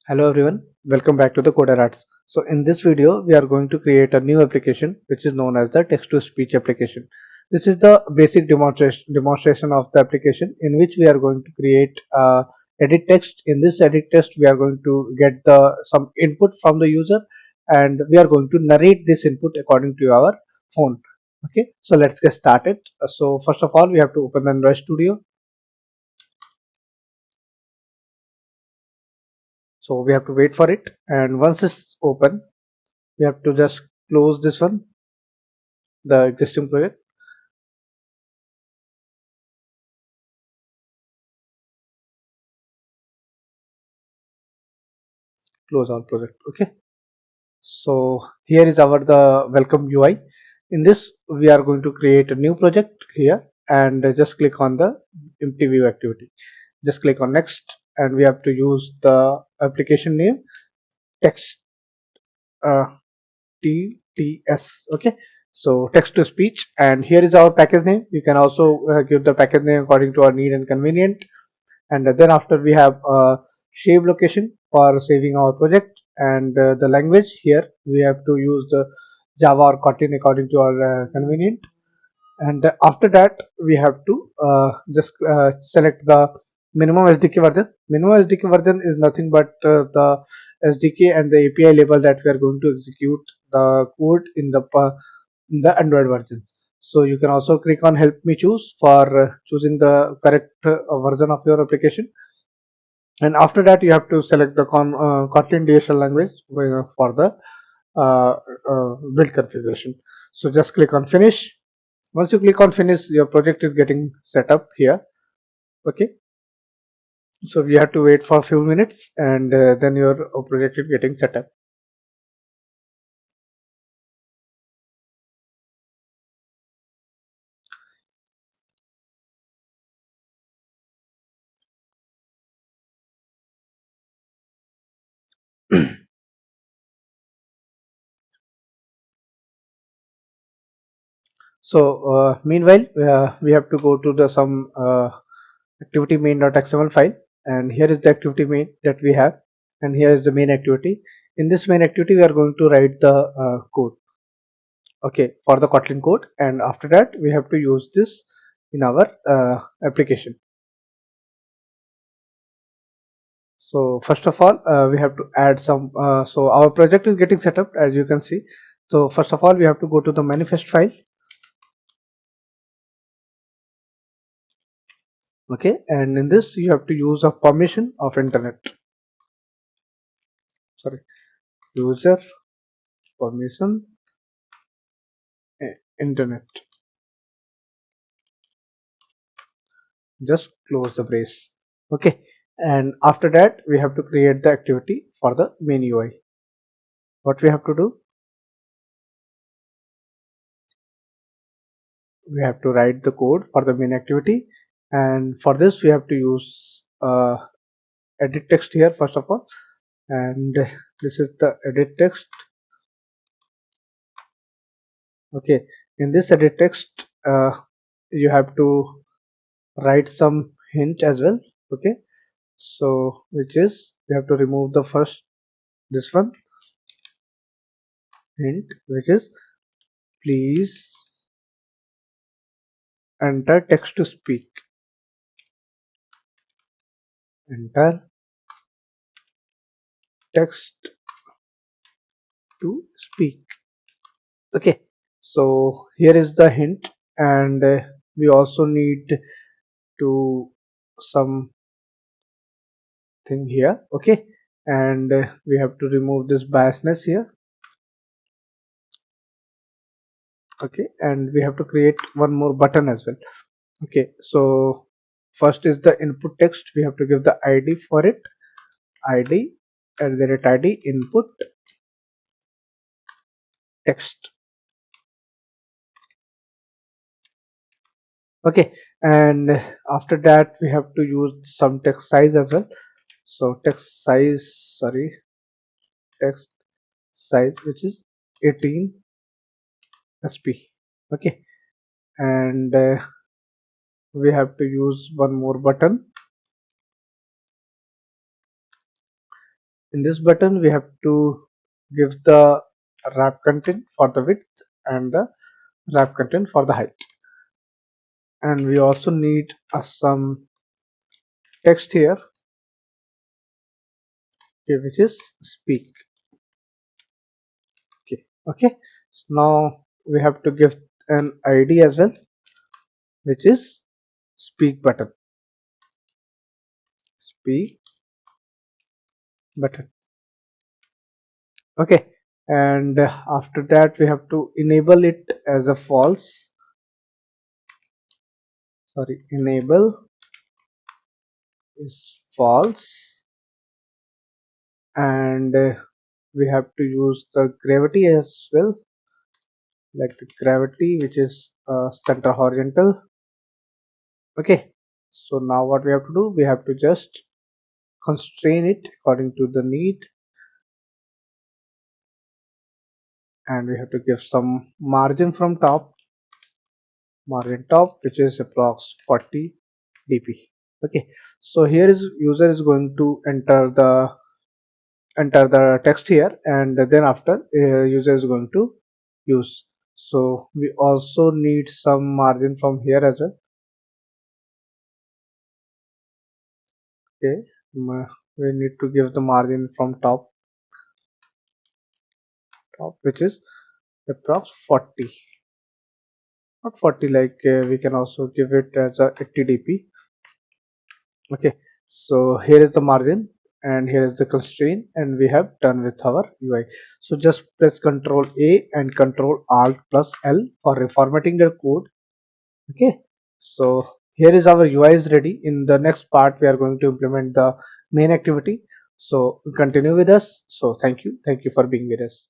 Hello everyone, welcome back to the Codersarts. So in this video, we are going to create a new application which is known as the text-to-speech application. This is the basic demonstration of the application in which we are going to create edit text. In this edit text, we are going to get some input from the user, and we are going to narrate this input according to our phone. Okay, so let's get started. So first of all, we have to open the Android Studio. So we have to wait for it, and once it's open, we have to just close this one, the existing project, close all project. Okay, so here is our the welcome UI. In this we are going to create a new project here, and just click on the empty view activity, just click on next, and we have to use the application name text uh, TTS. Okay, so text to speech, and here is our package name. You can also give the package name according to our need and convenient. And then after we have a save location for saving our project, and the language here we have to use the Java or Kotlin according to our convenient. And after that we have to just select the minimum SDK version. Minimum SDK version is nothing but the SDK and the API label that we are going to execute the code in the Android versions. So you can also click on help me choose for choosing the correct version of your application. And after that you have to select the Kotlin DSL language for the build configuration. So just click on finish. Once you click on finish, your project is getting set up here. Okay, so we have to wait for a few minutes, and then your project is getting set up. So meanwhile we have to go to the some activity main.xml file, and here is the activity main that we have, and here is the main activity. In this main activity we are going to write the code, okay, for the Kotlin code, and after that we have to use this in our application. So first of all we have to add some so our project is getting set up, as you can see. So first of all we have to go to the manifest file. Okay, and in this you have to use a permission of internet, sorry, user permission internet. Just close the brace. Okay, and after that we have to create the activity for the main UI. What we have to do, we have to write the code for the main activity, and for this we have to use edit text here first of all, and this is the edit text. Okay, in this edit text you have to write some hint as well. Okay, so which is we have to remove the first, this one, hint, which is please enter text to speak, enter text to speak. Okay, so here is the hint, and we also need to some thing here. Okay, and we have to remove this biasness here. Okay, and we have to create one more button as well. Okay, so first is the input text. We have to give the ID for it, ID at the rate ID input text. Okay, and after that we have to use some text size as well. So text size, sorry, text size, which is 18 sp. Okay, and we have to use one more button. In this button we have to give the wrap content for the width and the wrap content for the height, and we also need some text here, okay, which is speak. Okay, so now we have to give an id as well, which is speak button. Speak button. Okay, and after that we have to enable it as a false. Sorry, enable is false, and we have to use the gravity as well, like the gravity which is center horizontal. Okay, so now what we have to do, we have to just constrain it according to the need, and we have to give some margin from top, margin top, which is approx 40 dp. Okay, so here is user is going to enter the text here, and then after user is going to use. So we also need some margin from here as well. Okay, we need to give the margin from top, which is approx 40, not 40, like we can also give it as a 80 dp. Okay, so here is the margin and here is the constraint, and we have done with our UI. So just press Ctrl A and Ctrl Alt plus L for reformatting the code. Okay, so here is our UI is ready. In the next part we are going to implement the main activity, so continue with us. So thank you for being with us.